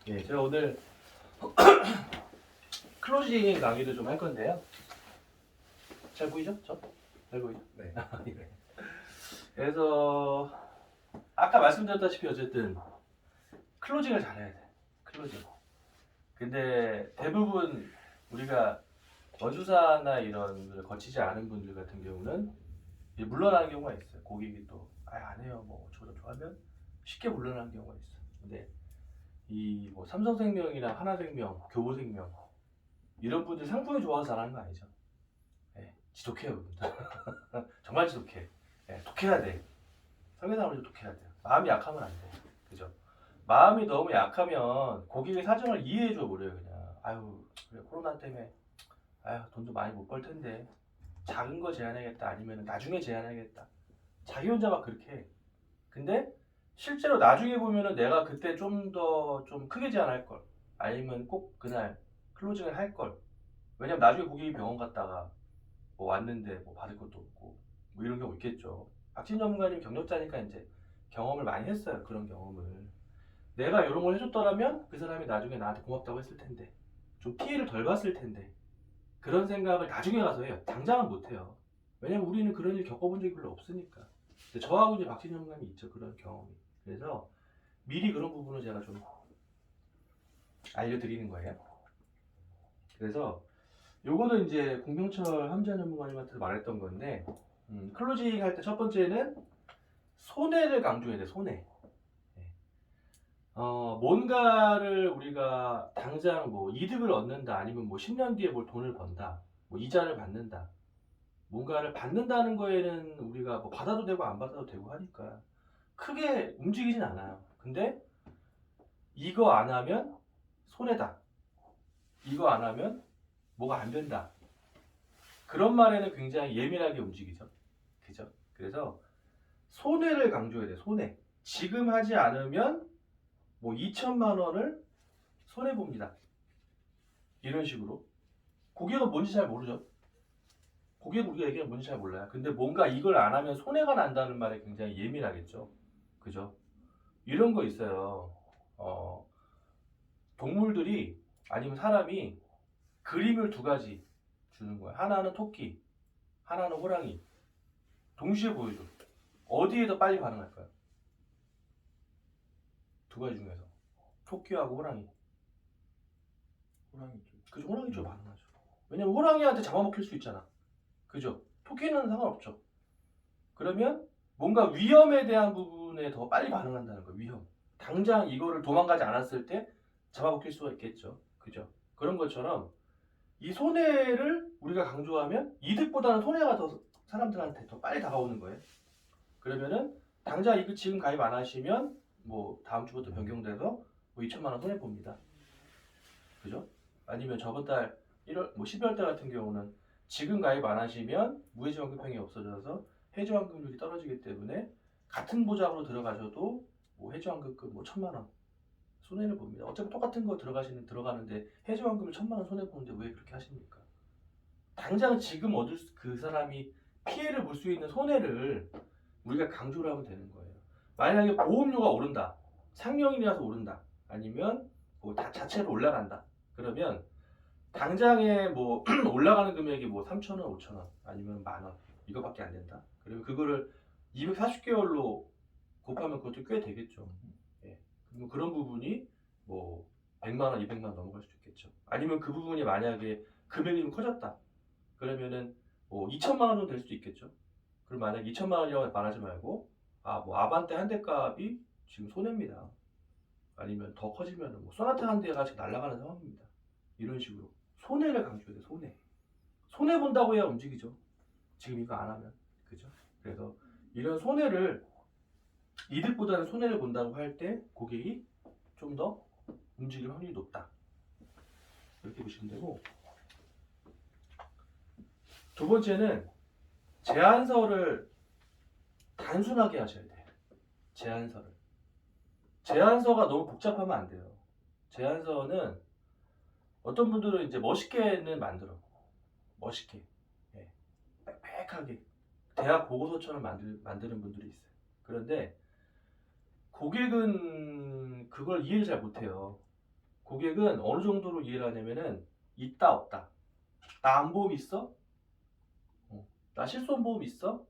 예, 제가 오늘 클로징 강의를 좀 할 건데요. 잘 보이죠? 잘 보이죠? 네. 예. 그래서 아까 말씀드렸다시피 어쨌든 클로징을 잘해야 돼. 클로징. 근데 대부분 우리가 원수사나 이런 걸 거치지 않은 분들 같은 경우는 물러나는 경우가 있어요. 고객이 또 안 해요. 뭐 저거 하면 쉽게 물러나는 경우가 있어. 근데 이 뭐 삼성생명이나 하나생명, 교보생명 이런 분들 상품이 좋아서 잘하는 거 아니죠? 예, 지독해요, 그분들. 정말 지독해. 예, 독해야 돼. 설계사람은 독해야 돼요. 마음이 약하면 안 돼. 그죠? 마음이 너무 약하면 고객의 사정을 이해해줘 버려요, 그냥. 아유, 그래, 코로나 때문에 아유, 돈도 많이 못 벌 텐데 작은 거 제한해야겠다, 아니면 나중에 제한해야겠다. 자기 혼자 막 그렇게 해. 근데 실제로 나중에 보면은 내가 그때 좀 더 좀 크게 제한할 걸, 아니면 꼭 그날 클로징을 할 걸. 왜냐면 나중에 고객이 병원 갔다가 뭐 왔는데 뭐 받을 것도 없고 뭐 이런 경우 있겠죠. 박진 전문가님 경력자니까 이제 경험을 많이 했어요. 그런 경험을. 내가 이런 걸 해줬더라면 그 사람이 나중에 나한테 고맙다고 했을 텐데, 좀 피해를 덜 봤을 텐데, 그런 생각을 나중에 가서 해요. 당장은 못 해요. 왜냐면 우리는 그런 일 겪어본 적이 별로 없으니까. 근데 저하고 이제 박진 전문가님이 있죠. 그런 경험이. 그래서 미리 그런 부분을 제가 좀 알려드리는 거예요. 그래서 요거는 이제 공병철 함재 전문가님한테 말했던 건데, 클로징 할 때 첫 번째는 손해를 강조해야 돼. 손해. 예. 뭔가를 우리가 당장 뭐 이득을 얻는다, 아니면 뭐 10년 뒤에 뭘 돈을 번다, 뭐 이자를 받는다, 뭔가를 받는다는 거에는 우리가 뭐 받아도 되고 안 받아도 되고 하니까 크게 움직이진 않아요. 근데 이거 안 하면 손해다, 이거 안 하면 뭐가 안 된다, 그런 말에는 굉장히 예민하게 움직이죠. 그죠? 그래서 손해를 강조해야 돼. 손해. 지금 하지 않으면 뭐 2천만 원을 손해 봅니다. 이런 식으로. 고객은 뭔지 잘 모르죠. 고객은 우리가 얘기하면 뭔지 잘 몰라요. 근데 뭔가 이걸 안 하면 손해가 난다는 말에 굉장히 예민하겠죠. 그죠? 이런 거 있어요. 어, 동물들이, 아니면 사람이 그림을 두 가지 주는 거야. 하나는 토끼, 하나는 호랑이. 동시에 보여줘. 어디에 더 빨리 반응할까요? 두 가지 중에서. 토끼하고 호랑이. 호랑이 쪽. 그죠? 호랑이 쪽 반응하죠. 왜냐면 호랑이한테 잡아먹힐 수 있잖아. 그죠? 토끼는 상관없죠. 그러면 뭔가 위험에 대한 부분에 더 빨리 반응한다는 거예요. 위험. 당장 이거를 도망가지 않았을 때 잡아먹힐 수가 있겠죠. 그죠? 그런 것처럼 이 손해를 우리가 강조하면 이득보다는 손해가 더 사람들한테 더 빨리 다가오는 거예요. 그러면은 당장 이거 지금 가입 안 하시면 뭐 다음 주부터 변경돼서 뭐 2천만 원 손해 봅니다. 그죠? 아니면 저번 달 1월 뭐 12월 달 같은 경우는 지금 가입 안 하시면 무해지원금평이 없어져서 해지원금률이 떨어지기 때문에 같은 보장으로 들어가셔도 뭐 해지원금급 뭐 1,000만 원 손해를 봅니다. 어차피 똑같은 거 들어가는데 해지원금을 1,000만 원 손해 보는데 왜 그렇게 하십니까? 당장 지금 그 사람이 피해를 볼 수 있는 손해를 우리가 강조를 하면 되는 거예요. 만약에 보험료가 오른다, 상령이라서 오른다, 아니면 뭐 자체로 올라간다. 그러면 당장에 뭐 올라가는 금액이 뭐 3,000원, 5,000원, 아니면 10,000원 이거밖에 안 된다. 그리고 그거를 240개월로 곱하면 그것도 꽤 되겠죠. 예. 그럼 그런 부분이 뭐 100만 원, 200만 원 넘어갈 수도 있겠죠. 아니면 그 부분이 만약에 금액이 좀 커졌다. 그러면은 뭐 2천만 원 정도 될 수도 있겠죠. 그럼 만약 2천만 원이라고 말하지 말고 뭐 아반떼 한 대 값이 지금 손해입니다. 아니면 더 커지면 뭐 소나타 한 대가 지금 날아가는 상황입니다. 이런 식으로 손해를 강조해야 돼. 손해 본다고 해야 움직이죠. 지금 이거 안 하면. 그죠? 그래서 이런 손해를, 이득보다는 손해를 본다고 할 때 고객이 좀 더 움직일 확률이 높다. 이렇게 보시면 되고, 두 번째는 제안서를 단순하게 하셔야 돼요. 제안서가 너무 복잡하면 안 돼요. 제안서는 어떤 분들은 이제 멋있게는 만들어. 멋있게. 예. 빽빽하게. 대학 보고서처럼 만드는 분들이 있어요. 그런데 고객은 그걸 이해를 잘 못해요. 고객은 어느 정도로 이해를 하냐면은 있다 없다. 나 안보험 있어? 나 실손보험 있어?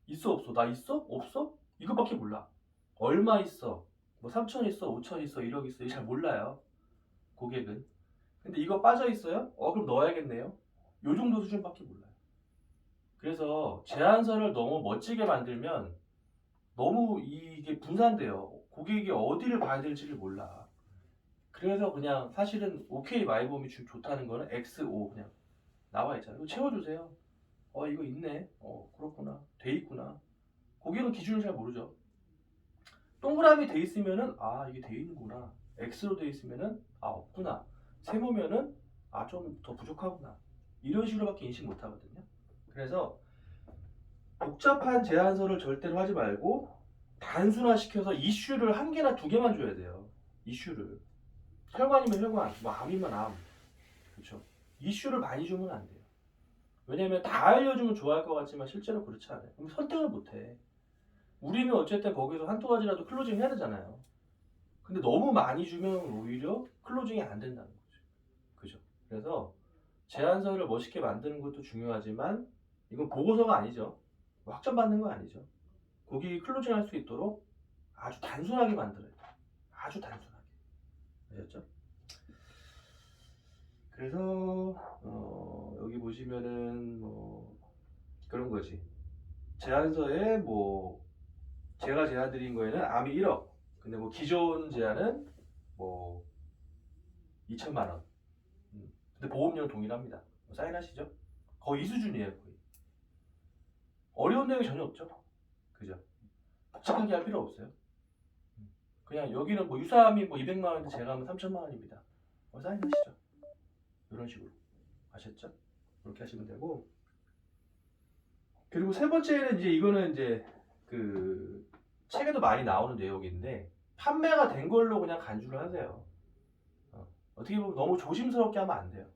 있어 없어? 나 있어? 없어? 이것밖에 몰라. 얼마 있어? 뭐 3천 있어? 5천 있어? 1억 있어? 이거 잘 몰라요. 고객은. 근데 이거 빠져 있어요? 그럼 넣어야겠네요. 요 정도 수준밖에 몰라요. 그래서 제안서를 너무 멋지게 만들면 너무 이게 분산돼요. 고객이 어디를 봐야 될지를 몰라. 그래서 그냥 사실은 OK 마이보험이 좋다는 거는 XO 그냥 나와 있잖아요. 이거 채워주세요. 이거 있네. 그렇구나. 돼 있구나. 고객은 기준을 잘 모르죠. 동그라미 돼 있으면은 이게 돼 있는구나. X로 돼 있으면은 없구나. 세모면은 좀 더 부족하구나. 이런 식으로밖에 인식 못 하거든요. 그래서 복잡한 제안서를 절대로 하지 말고 단순화시켜서 이슈를 한 개나 두 개만 줘야 돼요. 이슈를. 혈관이면 혈관, 뭐 암이면 암. 그렇죠. 이슈를 많이 주면 안 돼요. 왜냐면 다 알려주면 좋아할 것 같지만 실제로 그렇지 않아요. 그럼 선택을 못 해. 우리는 어쨌든 거기서 한두 가지라도 클로징 해야 되잖아요. 근데 너무 많이 주면 오히려 클로징이 안 된다는 거죠. 그죠? 그래서 제안서를 멋있게 만드는 것도 중요하지만 이건 보고서가 아니죠. 확정 받는 건 아니죠. 고객이 클로징 할 수 있도록 아주 단순하게 만들어요. 아주 단순하게. 아셨죠? 그래서 여기 보시면은 뭐 그런 거지. 제안서에 뭐 제가 제안 드린 거에는 암이 1억. 근데 뭐 기존 제안은 뭐 2천만 원. 근데 보험료는 동일합니다. 사인하시죠? 거의 이 수준이에요. 거의. 어려운 내용이 전혀 없죠. 그죠? 복잡하게 할 필요 없어요. 그냥 여기는 뭐 유사함이 뭐 200만 원인데 제가 하면 3천만 원입니다. 사인하시죠. 이런 식으로. 아셨죠? 그렇게 하시면 되고. 그리고 세 번째는 이제 이거는 이제 그 책에도 많이 나오는 내용인데 판매가 된 걸로 그냥 간주를 하세요. 어떻게 보면 너무 조심스럽게 하면 안 돼요.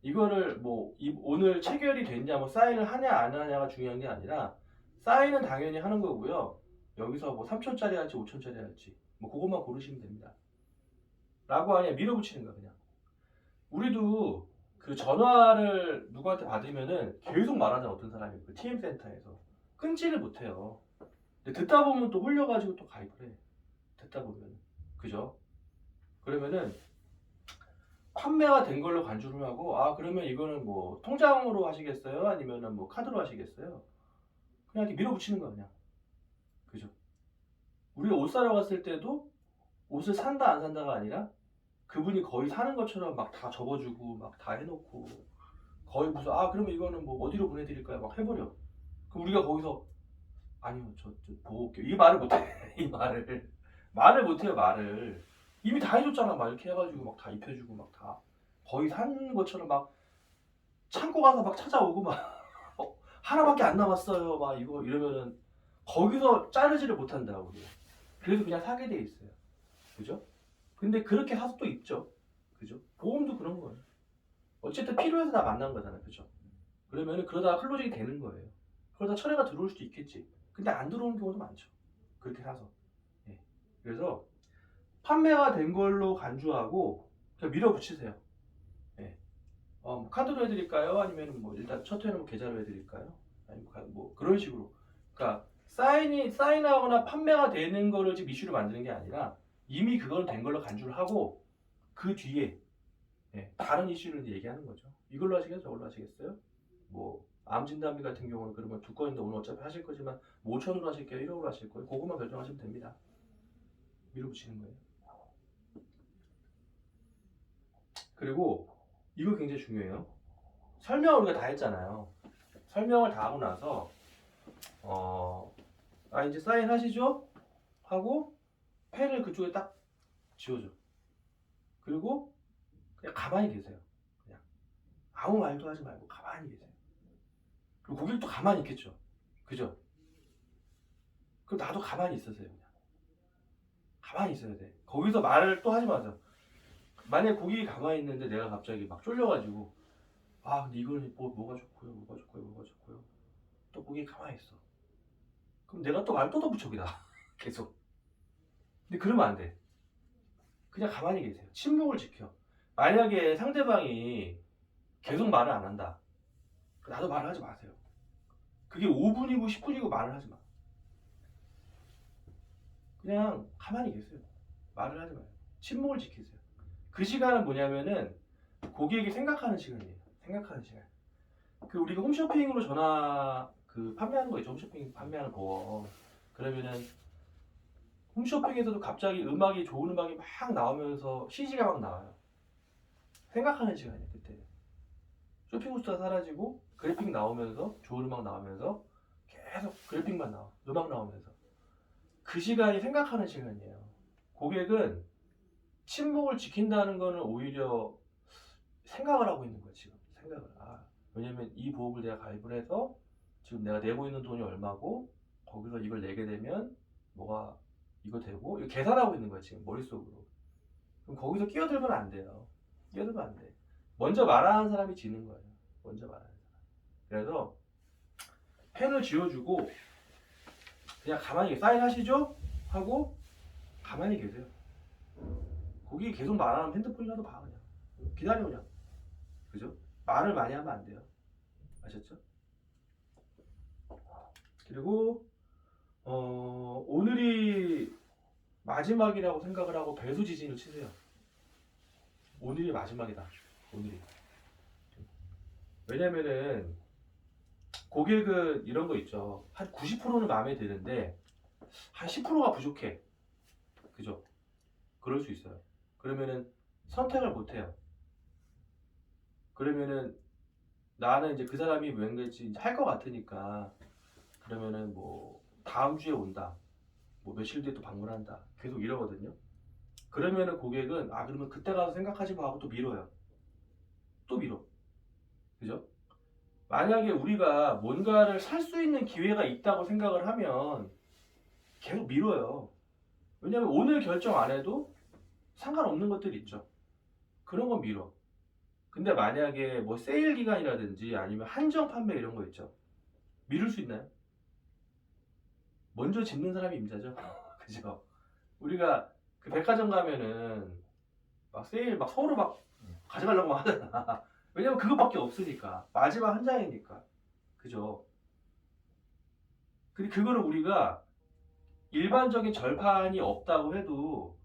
이거를 뭐 오늘 체결이 됐냐 뭐 사인을 하냐 안 하냐가 중요한 게 아니라 사인은 당연히 하는 거고요. 여기서 뭐 3천짜리 할지 5천짜리 할지 뭐 그것만 고르시면 됩니다. 라고 하냐 밀어붙이는 거야 그냥. 우리도 그 전화를 누구한테 받으면은 계속 말하잖아 어떤 사람이 그 TM센터에서 끊지를 못해요. 근데 듣다 보면 또 홀려가지고 또 가입을 해. 듣다 보면 그죠? 그러면은 판매가 된 걸로 간주를 하고 그러면 이거는 뭐 통장으로 하시겠어요? 아니면은 뭐 카드로 하시겠어요? 그냥 이렇게 밀어붙이는 거야 그냥. 그죠? 우리가 옷 사러 갔을 때도 옷을 산다 안 산다가 아니라 그분이 거의 사는 것처럼 막 다 접어주고 막 다 해놓고 거의 무슨 그러면 이거는 뭐 어디로 보내드릴까요? 막 해버려. 그럼 우리가 거기서 아니요 저 보고 올게요. 이 말을 못해. 이 말을 못해요 말을. 이미 다 해줬잖아 막 이렇게 해가지고 막 다 입혀주고 막 다 거의 산 것처럼 막 창고 가서 막 찾아오고 막 하나밖에 안 남았어요 막 이거 이러면은 거기서 자르지를 못한다고. 그래서 그냥 사게 돼 있어요. 그죠? 근데 그렇게 사서 또 있죠. 그죠? 보험도 그런 거예요. 어쨌든 필요해서 다 만난 거잖아요. 그죠? 그러면은 그러다가 클로징이 되는 거예요. 그러다 철회가 들어올 수도 있겠지. 근데 안 들어오는 경우도 많죠. 그렇게 사서. 예. 그래서 판매가 된 걸로 간주하고 그냥 밀어붙이세요. 예. 뭐 카드로 해드릴까요? 아니면 뭐 일단 첫 회는 뭐 계좌로 해드릴까요? 아니면 뭐 그런 식으로. 그러니까 사인하거나 판매가 되는 거를 지금 이슈를 만드는 게 아니라 이미 그건 된 걸로 간주를 하고 그 뒤에 다른 이슈를 얘기하는 거죠. 이걸로 하시겠어요? 저걸로 하시겠어요? 뭐 암 진단비 같은 경우는 그러면 두 건인데 오늘 어차피 하실 거지만 뭐 5천으로 하실게요? 1억으로 하실 거예요? 그것만 결정하시면 됩니다. 밀어붙이는 거예요. 그리고 이거 굉장히 중요해요. 설명을 우리가 다 했잖아요. 설명을 다 하고 나서 이제 사인 하시죠? 하고 펜을 그쪽에 딱 지워줘. 그리고 그냥 가만히 계세요. 그냥 아무 말도 하지 말고 가만히 계세요. 그리고 고객도 가만히 있겠죠. 그죠? 그럼 나도 가만히 있으세요. 그냥. 가만히 있어야 돼. 거기서 말을 또 하지 마세요. 만약 고객이 가만히 있는데 내가 갑자기 막 쫄려가지고 근데 이거는 뭐가 좋고요, 뭐가 좋고요, 뭐가 좋고요. 또 고객이 가만히 있어. 그럼 내가 또 말 또 덧붙여기다. 계속. 근데 그러면 안 돼. 그냥 가만히 계세요. 침묵을 지켜. 만약에 상대방이 계속 말을 안 한다. 나도 말을 하지 마세요. 그게 5분이고 10분이고 말을 하지 마. 그냥 가만히 계세요. 말을 하지 마요. 침묵을 지키세요. 그 시간은 뭐냐면은 고객이 생각하는 시간이에요. 생각하는 시간. 그 우리가 홈쇼핑으로 전화 그 판매하는 거 있죠. 홈쇼핑 판매하는 거. 그러면은 홈쇼핑에서도 갑자기 좋은 음악이 막 나오면서 CG가 막 나와요. 생각하는 시간이에요. 그때. 쇼핑 호스트가 사라지고 그래픽 나오면서 좋은 음악 나오면서 계속 그래픽만 나와. 음악 나오면서. 그 시간이 생각하는 시간이에요. 고객은 침묵을 지킨다는 거는 오히려 생각을 하고 있는 거예요. 지금 생각을. 왜냐면 이 보험을 내가 가입을 해서 지금 내가 내고 있는 돈이 얼마고 거기서 이걸 내게 되면 뭐가 이거 되고 이거 계산하고 있는 거야 지금 머릿속으로. 그럼 거기서 끼어들면 안 돼요. 끼어들면 안 돼. 먼저 말하는 사람이 지는 거예요. 먼저 말하는 사람. 그래서 펜을 쥐어주고 그냥 가만히 사인하시죠? 하고 가만히 계세요. 거기 계속 말하는 핸드폰이라도 봐 그냥. 기다려 그냥. 그죠? 말을 많이 하면 안 돼요. 아셨죠? 그리고 오늘이 마지막이라고 생각을 하고 배수 지진을 치세요. 오늘이 마지막이다. 오늘이. 왜냐면은 고객은 이런 거 있죠. 한 90%는 마음에 드는데 한 10%가 부족해. 그죠? 그럴 수 있어요. 그러면은 선택을 못 해요. 그러면은 나는 이제 그 사람이 왠지 할 것 같으니까 그러면은 뭐 다음 주에 온다. 뭐 며칠 뒤에 또 방문한다. 계속 이러거든요. 그러면은 고객은 그러면 그때 가서 생각하지 마 하고 또 미뤄요. 또 미뤄. 그죠? 만약에 우리가 뭔가를 살 수 있는 기회가 있다고 생각을 하면 계속 미뤄요. 왜냐면 오늘 결정 안 해도 상관없는 것들이 있죠. 그런 건 미뤄. 근데 만약에 뭐 세일 기간이라든지 아니면 한정 판매 이런 거 있죠. 미룰 수 있나요? 먼저 집는 사람이 임자죠. 그죠? 우리가 그 백화점 가면은 막 세일 막 서로 막 가져가려고 하잖아. 왜냐면 그것밖에 없으니까. 마지막 한 장이니까. 그죠? 근데 그거를 우리가 일반적인 절판이 없다고 해도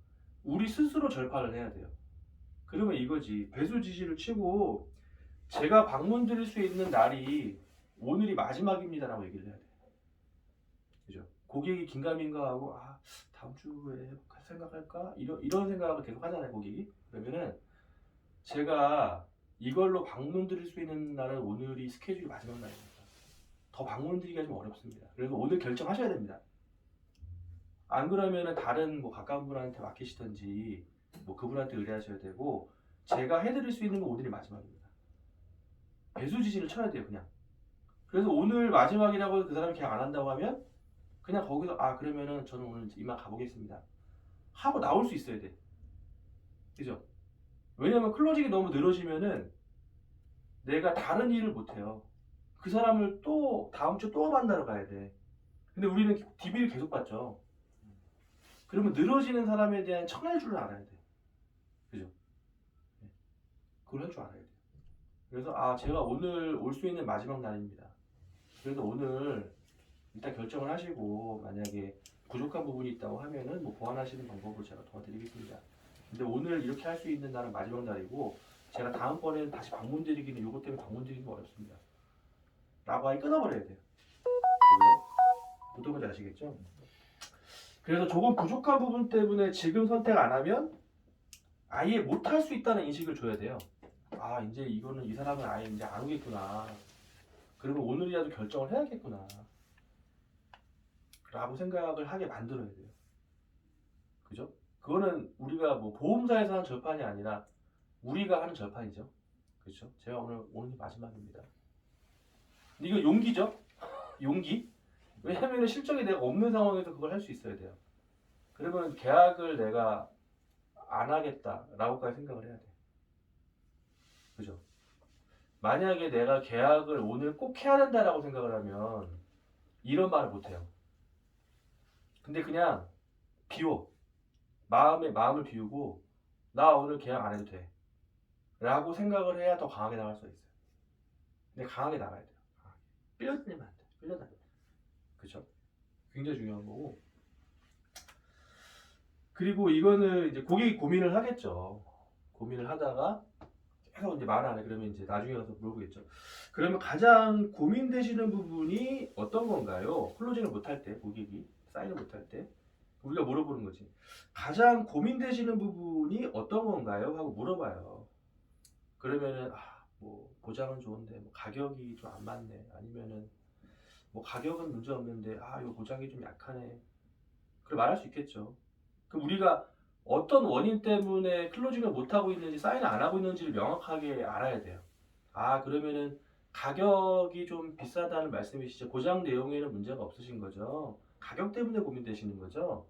우리 스스로 절판을 해야 돼요. 그러면 이거지. 배수 지시를 치고 제가 방문 드릴 수 있는 날이 오늘이 마지막입니다라고 얘기를 해야 돼요. 그죠? 고객이 긴가민가 하고 다음 주에 생각할까? 이런 생각을 계속 하잖아요, 고객이. 그러면은 제가 이걸로 방문 드릴 수 있는 날은 오늘이 스케줄이 마지막 날입니다. 더 방문 드리기가 좀 어렵습니다. 그래서 오늘 결정하셔야 됩니다. 안 그러면은 다른 뭐 가까운 분한테 맡기시든지 뭐 그분한테 의뢰하셔야 되고 제가 해드릴 수 있는 건 오늘이 마지막입니다. 배수 지시를 쳐야 돼요, 그냥. 그래서 오늘 마지막이라고 그 사람이 계약 안 한다고 하면 그냥 거기서 그러면은 저는 오늘 이만 가보겠습니다 하고 나올 수 있어야 돼. 그죠? 왜냐면 클로징이 너무 늘어지면은 내가 다른 일을 못해요. 그 사람을 또 다음 주 또 만나러 가야 돼. 근데 우리는 DB를 계속 받죠. 그러면 늘어지는 사람에 대한 청할 줄을 알아야 돼. 그죠? 그걸 할 줄 알아야 돼. 그래서 제가 오늘 올 수 있는 마지막 날입니다. 그래서 오늘 일단 결정을 하시고 만약에 부족한 부분이 있다고 하면은 뭐 보완하시는 방법을 제가 도와드리겠습니다. 근데 오늘 이렇게 할 수 있는 날은 마지막 날이고 제가 다음번에는 다시 방문 드리기는 요것 때문에 방문 드리기가 어렵습니다. 라고 아예 끊어버려야 돼요. 어떤 건지 아시겠죠? 그래서 조금 부족한 부분 때문에 지금 선택 안 하면 아예 못할 수 있다는 인식을 줘야 돼요. 이제 이거는 이 사람은 아예 이제 안 오겠구나. 그러면 오늘이라도 결정을 해야겠구나. 라고 생각을 하게 만들어야 돼요. 그죠? 그거는 우리가 뭐 보험사에서 하는 절판이 아니라 우리가 하는 절판이죠. 그렇죠? 제가 오늘 마지막입니다. 근데 이거 용기죠? 용기? 왜냐면 실적이 내가 없는 상황에서 그걸 할 수 있어야 돼요. 그러면 계약을 내가 안 하겠다라고까지 생각을 해야 돼. 그죠? 만약에 내가 계약을 오늘 꼭 해야 된다라고 생각을 하면 이런 말을 못 해요. 근데 그냥 비워. 마음을 비우고 나 오늘 계약 안 해도 돼 라고 생각을 해야 더 강하게 나갈 수 있어요. 근데 강하게 나가야 돼요. 끌려다니면 안 돼. 끌려다니면. 그죠? 굉장히 중요한 거고. 그리고 이거는 이제 고객이 고민을 하겠죠. 고민을 하다가 계속 이제 말 안 해. 그러면 이제 나중에 가서 물어보겠죠. 그러면 가장 고민되시는 부분이 어떤 건가요? 클로징을 못할 때, 고객이 사인을 못할 때 우리가 물어보는 거지. 가장 고민되시는 부분이 어떤 건가요? 하고 물어봐요. 그러면은 뭐 보장은 좋은데 뭐 가격이 좀 안 맞네. 아니면은 뭐 가격은 문제 없는데 이거 보장이 좀 약하네. 그걸 말할 수 있겠죠. 그럼 우리가 어떤 원인 때문에 클로징을 못 하고 있는지 사인을 안 하고 있는지를 명확하게 알아야 돼요. 그러면은 가격이 좀 비싸다는 말씀이시죠. 보장 내용에는 문제가 없으신 거죠. 가격 때문에 고민되시는 거죠.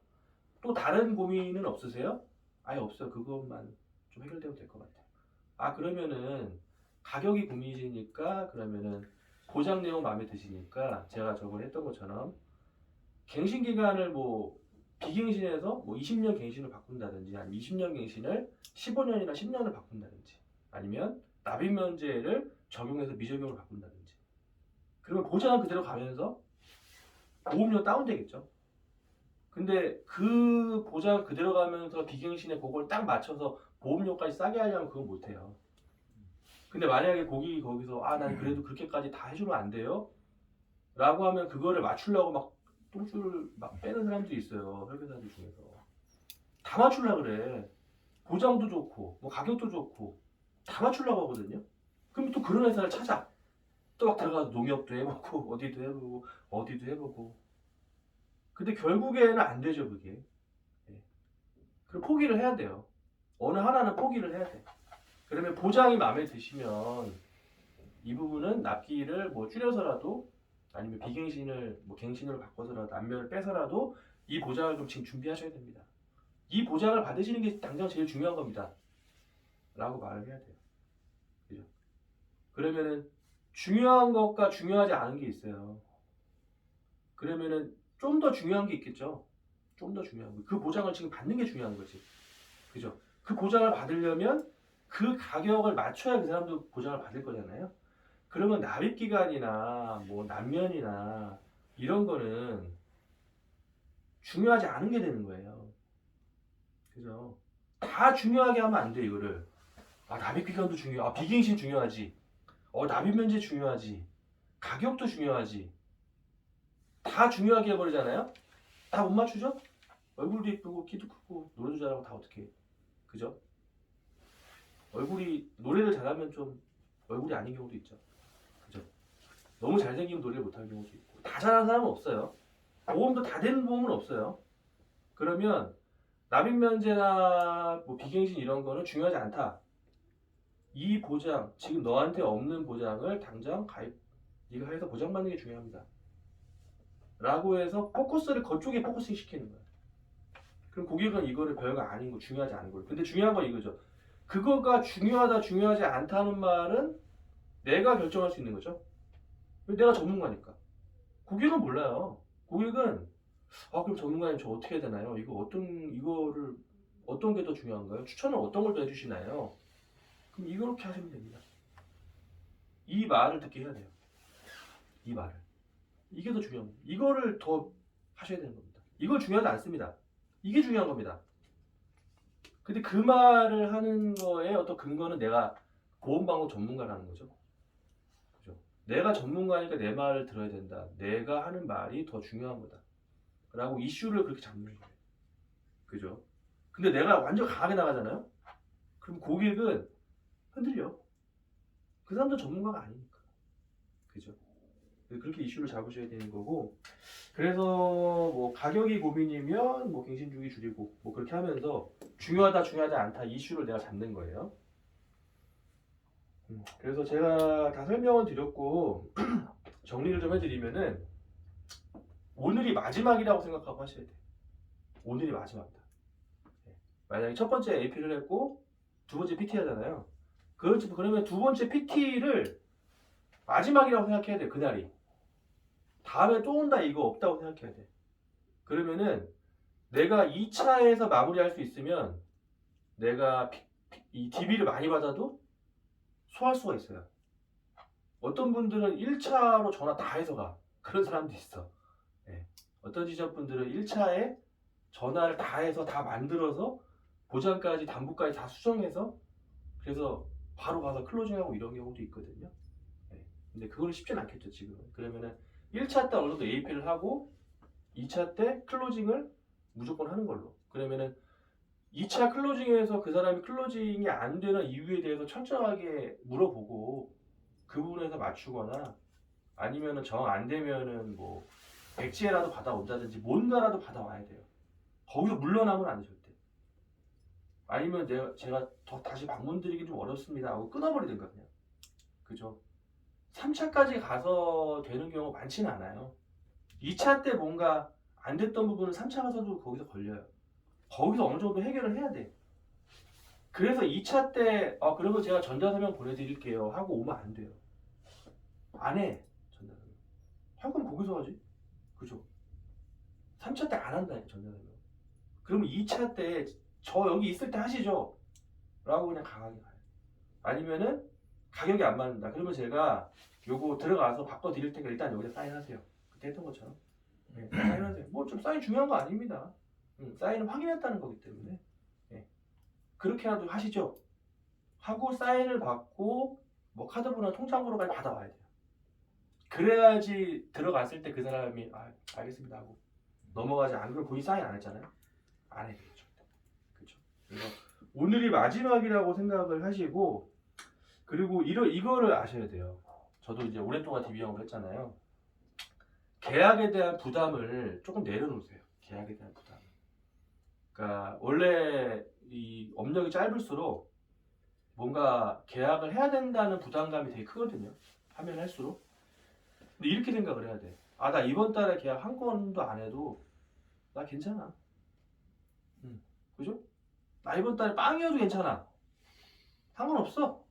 또 다른 고민은 없으세요? 아예 없어요. 그것만 좀 해결되면 될 것 같아요. 그러면은 가격이 고민이시니까 그러면은 보장 내용 마음에 드시니까 제가 저번에 했던 것처럼 갱신 기간을 뭐 비갱신해서 뭐 20년 갱신을 바꾼다든지 아니면 20년 갱신을 15년이나 10년을 바꾼다든지 아니면 납입 면제를 적용해서 미적용을 바꾼다든지 그러면 보장은 그대로 가면서 보험료 다운되겠죠. 근데 그 보장 그대로 가면서 비갱신에 그걸 딱 맞춰서 보험료까지 싸게 하려면 그건 못해요. 근데 만약에 고객이 거기서 난 그래도 그렇게까지 다 해주면 안 돼요? 라고 하면 그거를 맞추려고 막 똥줄을 막 빼는 사람들이 있어요. 설계사들 중에서. 다 맞추려고 그래. 보장도 좋고 뭐 가격도 좋고 다 맞추려고 하거든요. 그럼 또 그런 회사를 찾아. 또 막 들어가서 농협도 해보고 어디도 해보고 어디도 해보고 근데 결국에는 안 되죠 그게. 그럼 포기를 해야 돼요. 어느 하나는 포기를 해야 돼. 그러면 보장이 마음에 드시면 이 부분은 납기를 뭐 줄여서라도 아니면 비갱신을 뭐 갱신으로 바꿔서라도 남면을 빼서라도 이 보장을 좀 지금 준비하셔야 됩니다. 이 보장을 받으시는 게 당장 제일 중요한 겁니다. 라고 말을 해야 돼요. 그죠? 그러면은 중요한 것과 중요하지 않은 게 있어요. 그러면은 좀 더 중요한 게 있겠죠. 좀 더 중요한 거. 그 보장을 지금 받는 게 중요한 거지. 그죠? 그 보장을 받으려면 그 가격을 맞춰야 그 사람도 보장을 받을 거잖아요. 그러면 납입 기간이나 뭐 남면이나 이런 거는 중요하지 않은 게 되는 거예요. 그죠? 다 중요하게 하면 안 돼, 이거를. 납입 기간도 중요해. 비갱신 중요하지. 납입 면제 중요하지. 가격도 중요하지. 다 중요하게 해버리잖아요? 다 못 맞추죠? 얼굴도 예쁘고, 키도 크고, 노래도 잘하고 다 어떻게 해. 그죠? 얼굴이, 노래를 잘하면 좀 얼굴이 아닌 경우도 있죠. 그죠? 너무 잘생기면 노래를 못하는 경우도 있고. 다 잘하는 사람은 없어요. 보험도 다 되는 보험은 없어요. 그러면 납입 면제나 뭐 비갱신 이런 거는 중요하지 않다. 이 보장, 지금 너한테 없는 보장을 당장 네가 해서 보장받는 게 중요합니다. 라고 해서 포커스를 그쪽에 포커싱 시키는 거야. 그럼 고객은 이거를 별거 아닌 거, 중요하지 않은 거. 근데 중요한 건 이거죠. 그거가 중요하다, 중요하지 않다는 말은 내가 결정할 수 있는 거죠. 내가 전문가니까. 고객은 몰라요. 고객은 그럼 전문가님 저 어떻게 해야 되나요? 이거를 어떤 게 더 중요한가요? 추천을 어떤 걸 더 해주시나요? 그럼 이렇게 하시면 됩니다. 이 말을 듣게 해야 돼요. 이 말을. 이게 더 중요한 겁니다. 이거를 더 하셔야 되는 겁니다. 이걸 중요하지 않습니다. 이게 중요한 겁니다. 근데 그 말을 하는 거에 어떤 근거는 내가 보험방법 전문가라는 거죠. 그죠? 내가 전문가니까 내 말을 들어야 된다. 내가 하는 말이 더 중요한 거다. 라고 이슈를 그렇게 잡는 거예요. 그죠? 근데 내가 완전 강하게 나가잖아요? 그럼 고객은 흔들려. 그 사람도 전문가가 아니니까. 그죠? 그렇게 이슈를 잡으셔야 되는 거고. 그래서 뭐 가격이 고민이면 뭐 갱신 주기 줄이고 뭐 그렇게 하면서 중요하다 중요하지 않다 이슈를 내가 잡는 거예요. 그래서 제가 다 설명을 드렸고 정리를 좀 해드리면은 오늘이 마지막이라고 생각하고 하셔야 돼요. 오늘이 마지막이다. 만약에 첫 번째 AP를 했고 두 번째 PT 하잖아요. 그러면 두 번째 PT를 마지막이라고 생각해야 돼요. 그날이. 다음에 또 온다 이거 없다고 생각해야 돼. 그러면은 내가 2차에서 마무리할 수 있으면 내가 이 DB를 많이 받아도 소화할 수가 있어요. 어떤 분들은 1차로 전화 다 해서 가. 그런 사람도 있어. 예. 어떤 지점분들은 1차에 전화를 다 해서 다 만들어서 보장까지 담보까지 다 수정해서 그래서 바로 가서 클로징하고 이런 경우도 있거든요. 예. 근데 그거는 쉽진 않겠죠 지금은. 그러면은 1차 때 어느 정도 AP를 하고 2차 때 클로징을 무조건 하는 걸로. 그러면은 2차 클로징에서 그 사람이 클로징이 안 되는 이유에 대해서 철저하게 물어보고 그 부분에서 맞추거나 아니면은 정 안 되면은 뭐 백지혜라도 받아온다든지 뭔가라도 받아와야 돼요. 거기서 물러나면 안 되죠. 그때. 아니면 제가 다시 방문 드리기 좀 어렵습니다 하고 끊어버리든가 그냥. 그죠? 3차까지 가서 되는 경우 많지는 않아요. 2차 때 뭔가 안 됐던 부분은 3차 가서도 거기서 걸려요. 거기서 어느 정도 해결을 해야 돼. 그래서 2차 때 그러면 제가 전자서면 보내드릴게요 하고 오면 안 돼요. 안 해. 전자서면. 할 거면 거기서 하지. 그죠? 3차 때 안 한다니까 전자서면. 그러면 2차 때 저 여기 있을 때 하시죠 라고 그냥 강하게 가요. 아니면은 가격이 안 맞는다. 그러면 제가 요거 들어가서 바꿔드릴 테니까 일단 여기다 사인하세요. 그때 했던 것처럼. 네, 사인하세요. 뭐 좀 사인 중요한 거 아닙니다. 사인을 확인했다는 거기 때문에. 네. 그렇게라도 하시죠. 하고 사인을 받고 뭐 카드번호 통장번호까지 받아와야 돼요. 그래야지 들어갔을 때 그 사람이 알겠습니다 하고 넘어가지. 안 그러면 본인 사인 안 했잖아요. 안 해요. 그렇죠. 그래서 오늘이 마지막이라고 생각을 하시고 그리고 이거를 아셔야 돼요. 저도 이제 오랫동안 DB형을 했잖아요. 계약에 대한 부담을 조금 내려놓으세요. 계약에 대한 부담. 그러니까 원래 이 업력이 짧을수록 뭔가 계약을 해야 된다는 부담감이 되게 크거든요. 하면 할수록. 근데 이렇게 생각을 해야 돼. 나 이번 달에 계약 한 건도 안 해도 나 괜찮아. 그죠? 나 이번 달에 빵이어도 괜찮아. 상관없어.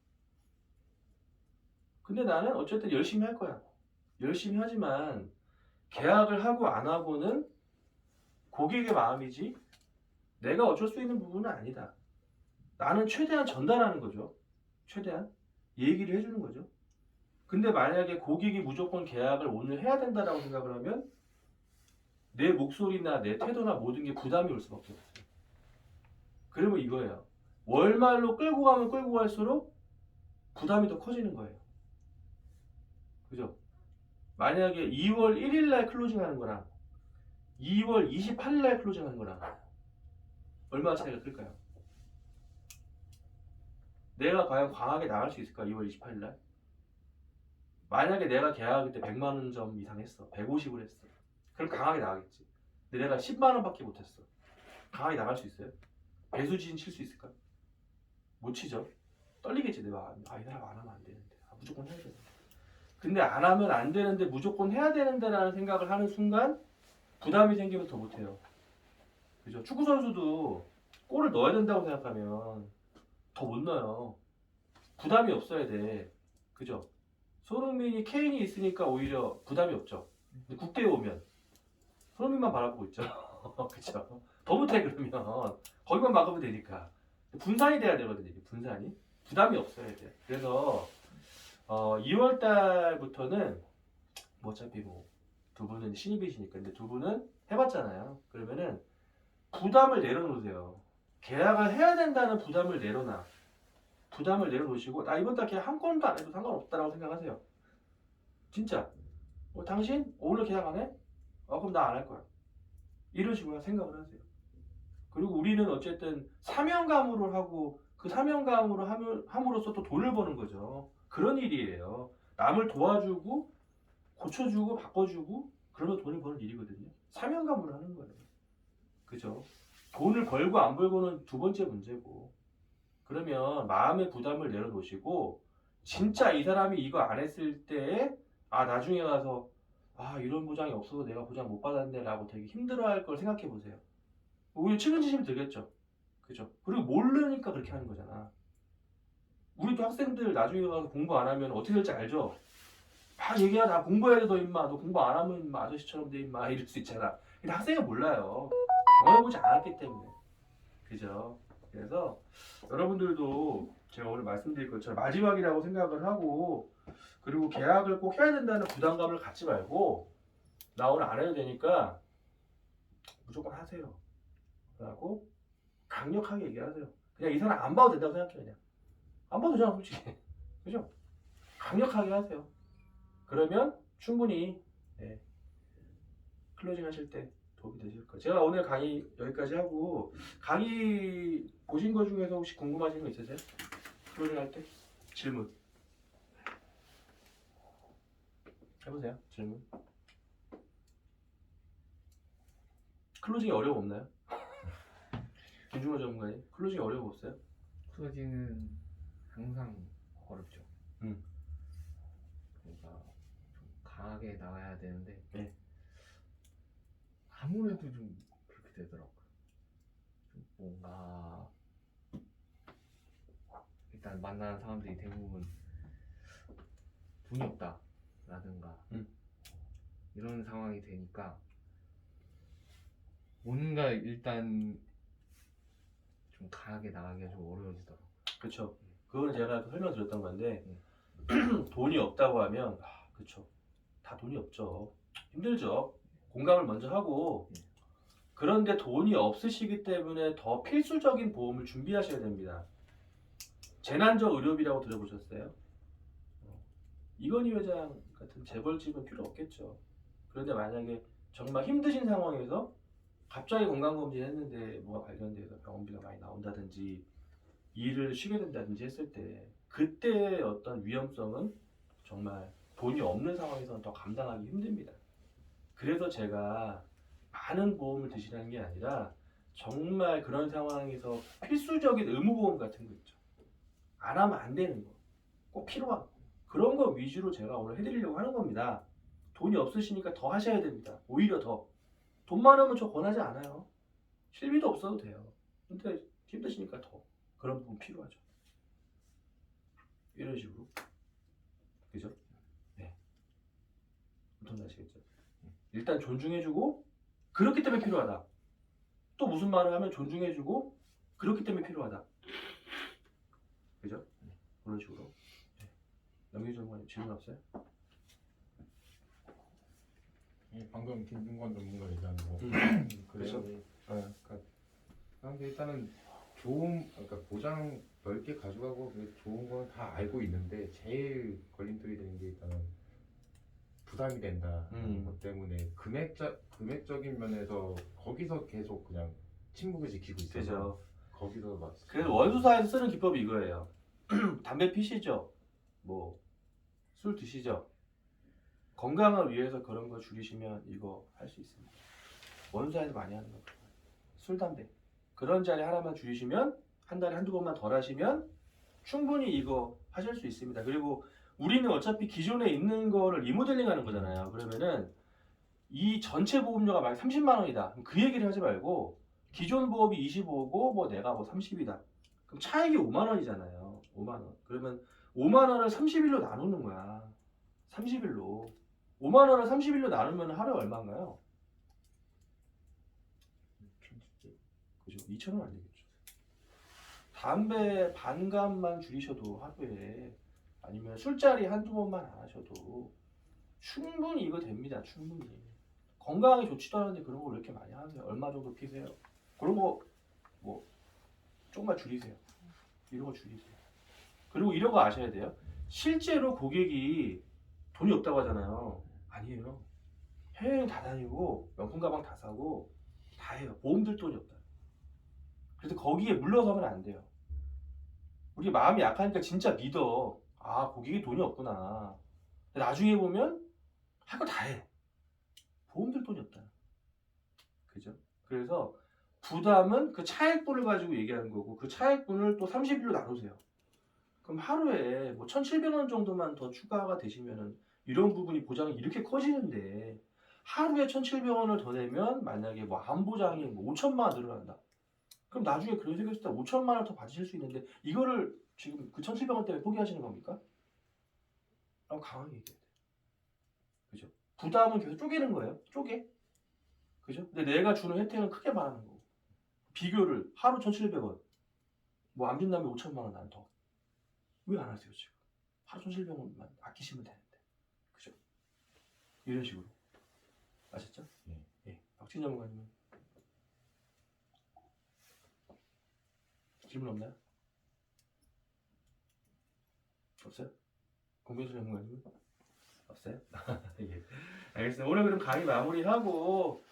근데 나는 어쨌든 열심히 할 거야. 열심히 하지만 계약을 하고 안 하고는 고객의 마음이지 내가 어쩔 수 있는 부분은 아니다. 나는 최대한 전달하는 거죠. 최대한 얘기를 해주는 거죠. 근데 만약에 고객이 무조건 계약을 오늘 해야 된다라고 생각을 하면 내 목소리나 내 태도나 모든 게 부담이 올 수밖에 없어요. 그러면 이거예요. 월말로 끌고 가면 끌고 갈수록 부담이 더 커지는 거예요. 그죠? 만약에 2월 1일 날 클로징 하는 거랑 2월 28일 날 클로징 하는 거랑 얼마나 차이가 클까요? 내가 과연 강하게 나갈 수 있을까? 2월 28일 날? 만약에 내가 계약할 때 100만 원 점 이상 했어. 150을 했어. 그럼 강하게 나가겠지. 근데 내가 10만 원밖에 못 했어. 강하게 나갈 수 있어요? 배수진 칠 수 있을까? 못 치죠. 떨리겠지. 내가 이 사람 안 하면 안 되는데. 무조건 해야 되는데. 근데 안 하면 안 되는데 무조건 해야 되는데 라는 생각을 하는 순간 부담이 생기면 더 못해요. 그죠? 축구 선수도 골을 넣어야 된다고 생각하면 더 못 넣어요. 부담이 없어야 돼. 그죠? 손흥민이 케인이 있으니까 오히려 부담이 없죠. 근데 국대에 오면 손흥민만 바라보고 있죠. 그쵸? 더 못해 그러면 거기만 막으면 되니까 분산이 돼야 되거든요. 분산이 부담이 없어야 돼. 그래서 2월 달부터는 뭐 어차피 뭐 두 분은 신입이시니까 근데 두 분은 해봤잖아요. 그러면은 부담을 내려놓으세요. 계약을 해야 된다는 부담을 내려놔. 부담을 내려놓으시고 나 이번 달 계약 한 건도 안 해도 상관없다라고 생각하세요. 진짜. 당신 오늘 계약 안 해? 그럼 나 안 할 거야. 이런 식으로 생각을 하세요. 그리고 우리는 어쨌든 사명감으로 하고 그 사명감으로 함으로써 또 돈을 버는 거죠. 그런 일이에요. 남을 도와주고 고쳐주고 바꿔주고 그러면 돈을 버는 일이거든요. 사명감으로 하는 거예요. 그죠? 돈을 벌고 안 벌고는 두 번째 문제고 그러면 마음의 부담을 내려놓으시고 진짜 이 사람이 이거 안 했을 때에 나중에 가서 이런 보장이 없어서 내가 보장 못 받았네 라고 되게 힘들어할 걸 생각해 보세요. 오히려 책임지시면 되겠죠. 그죠? 그리고 모르니까 그렇게 하는 거잖아. 우리도 학생들 나중에 가서 공부 안 하면 어떻게 될지 알죠? 얘기야 나 공부해야 돼 너 임마 너 공부 안 하면 임마 아저씨처럼 돼 임마 이럴 수 있잖아. 근데 학생은 몰라요. 경험해보지 않았기 때문에. 그죠? 그래서 여러분들도 제가 오늘 말씀드린 것처럼 마지막이라고 생각을 하고 그리고 계약을 꼭 해야 된다는 부담감을 갖지 말고 나 오늘 안 해도 되니까 무조건 하세요. 라고 강력하게 얘기하세요. 그냥 이 사람 안 봐도 된다고 생각해 그냥. 안 봐도 되잖아 솔직히. 그죠? 강력하게 하세요. 그러면 충분히 네, 클로징 하실 때 도움이 되실 거예요. 제가 오늘 강의 여기까지 하고 강의 보신 것 중에서 혹시 궁금하신 거 있으세요? 클로징 할 때? 질문 해보세요. 질문. 클로징이 어려움 없나요? 김중호 전문가님 클로징이 어려움 없어요? 클로징은 항상 어렵죠. 음. 그러니까 좀 강하게 나와야 되는데 네. 아무래도 좀 그렇게 되더라고요. 좀 뭔가 일단 만나는 사람들이 대부분 돈이 없다라든가 이런 상황이 되니까 뭔가 일단 좀 강하게 나가기가 좀 어려워지더라고요. 그렇죠. 그거는 제가 설명드렸던 건데 돈이 없다고 하면 그렇죠. 다 돈이 없죠. 힘들죠. 공감을 먼저 하고 그런데 돈이 없으시기 때문에 더 필수적인 보험을 준비하셔야 됩니다. 재난적 의료비라고 들어보셨어요? 이건희 회장 같은 재벌집은 필요 없겠죠. 그런데 만약에 정말 힘드신 상황에서 갑자기 건강검진 했는데 뭐가 발견돼서 병원비가 많이 나온다든지 일을 쉬게 된다든지 했을 때 그때의 어떤 위험성은 정말 돈이 없는 상황에서는 더 감당하기 힘듭니다. 그래서 제가 많은 보험을 드시라는 게 아니라 정말 그런 상황에서 필수적인 의무보험 같은 거 있죠. 안 하면 안 되는 거, 꼭 필요한 거. 그런 거 위주로 제가 오늘 해드리려고 하는 겁니다. 돈이 없으시니까 더 하셔야 됩니다. 오히려 더. 돈 많으면 저 권하지 않아요. 실비도 없어도 돼요. 근데 힘드시니까 더. 그런 부분 필요하죠. 이런 식으로. 그죠? 네. 무슨 아시겠죠? 일단 존중해주고, 그렇기 때문에 필요하다. 또 무슨 말을 하면 존중해주고, 그렇기 때문에 필요하다. 그죠? 그런 식으로. 네. 남규 전문가님 질문 없어요? 방금 김중관 전문가 얘기하는 거 그래서? 그러니까 사람들이 일단은 좋은 그러니까 보장 넓게 가져가고 좋은 건 다 알고 있는데 제일 걸림돌이 되는 게 일단은 부담이 된다는 것 때문에 금액적인 면에서 거기서 계속 그냥 침묵을 지키고 있어요. 그죠. 거기서 막 그래서 원수사에서 쓰는 기법이 이거예요. 담배 피시죠? 뭐 술 드시죠? 건강을 위해서 그런 거 줄이시면 이거 할 수 있습니다. 원수사에서 많이 하는 거. 술, 담배. 그런 자리 하나만 줄이시면 한 달에 한두 번만 덜 하시면 충분히 이거 하실 수 있습니다. 그리고 우리는 어차피 기존에 있는 거를 리모델링 하는 거잖아요. 그러면은 이 전체 보험료가 만약 30만 원이다. 그럼 그 얘기를 하지 말고 기존 보험이 25고 뭐 내가 뭐 30이다. 그럼 차익이 5만 원이잖아요. 5만 원. 그러면 5만 원을 30일로 나누는 거야. 30일로. 5만 원을 30일로 나누면 하루에 얼마인가요? 그죠? 2,000원 안 되겠죠. 담배 반값만 줄이셔도 하루에 아니면 술자리 한두 번만 안 하셔도 충분히 이거 됩니다. 충분히. 건강에 좋지도 않은데 그런 걸 왜 이렇게 많이 하세요? 얼마 정도 피세요? 그런 거 뭐 조금만 줄이세요. 이런 거 줄이세요. 그리고 이런 거 아셔야 돼요. 실제로 고객이 돈이 없다고 하잖아요. 아니에요. 해외여행 다 다니고 명품 가방 다 사고 다 해요. 보험들 돈이 없다. 그래서 거기에 물러서면 안 돼요. 우리 마음이 약하니까 진짜 믿어. 아, 고객이 돈이 없구나. 나중에 보면 할 거 다 해. 보험들 돈이 없다. 그죠? 그래서 부담은 그 차액분을 가지고 얘기하는 거고 그 차액분을 또 30일로 나누세요. 그럼 하루에 뭐 1,700원 정도만 더 추가가 되시면은 이런 부분이 보장이 이렇게 커지는데 하루에 1,700원을 더 내면 만약에 뭐 암보장이 뭐 5천만 원 늘어난다. 그럼 나중에 그런 생겼을 때 5천만 원 더 받으실 수 있는데 이거를 지금 그 1,700원 때문에 포기하시는 겁니까? 라고 강하게 얘기해야 돼요. 그죠? 부담은 계속 쪼개는 거예요. 쪼개. 그죠? 근데 내가 주는 혜택은 크게 말하는 거고. 비교를 하루 1,700원. 뭐 안 준다면 5천만 원 난 더. 왜 안 하세요 지금? 하루 손실병원만 아끼시면 되는데, 그죠? 이런 식으로 아셨죠? 네. 예. 박진 전문가님은 질문 없나요? 없어요? 공병수 전문가님은 없어요? 예. 알겠습니다. 오늘 그럼 강의 마무리하고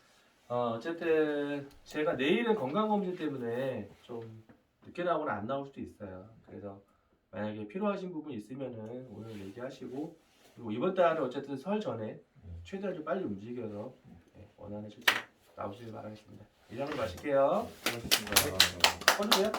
어쨌든 제가 내일은 건강검진 때문에 좀 늦게 나오거나 안 나올 수도 있어요. 그래서 만약에 필요하신 부분 있으면은 오늘 얘기하시고, 그리고 이번 달은 어쨌든 설 전에 최대한 좀 빨리 움직여서 원하는 실적 나오시길 바라겠습니다. 이상으로 마칠게요. 수고하셨습니다. 꺼주세요.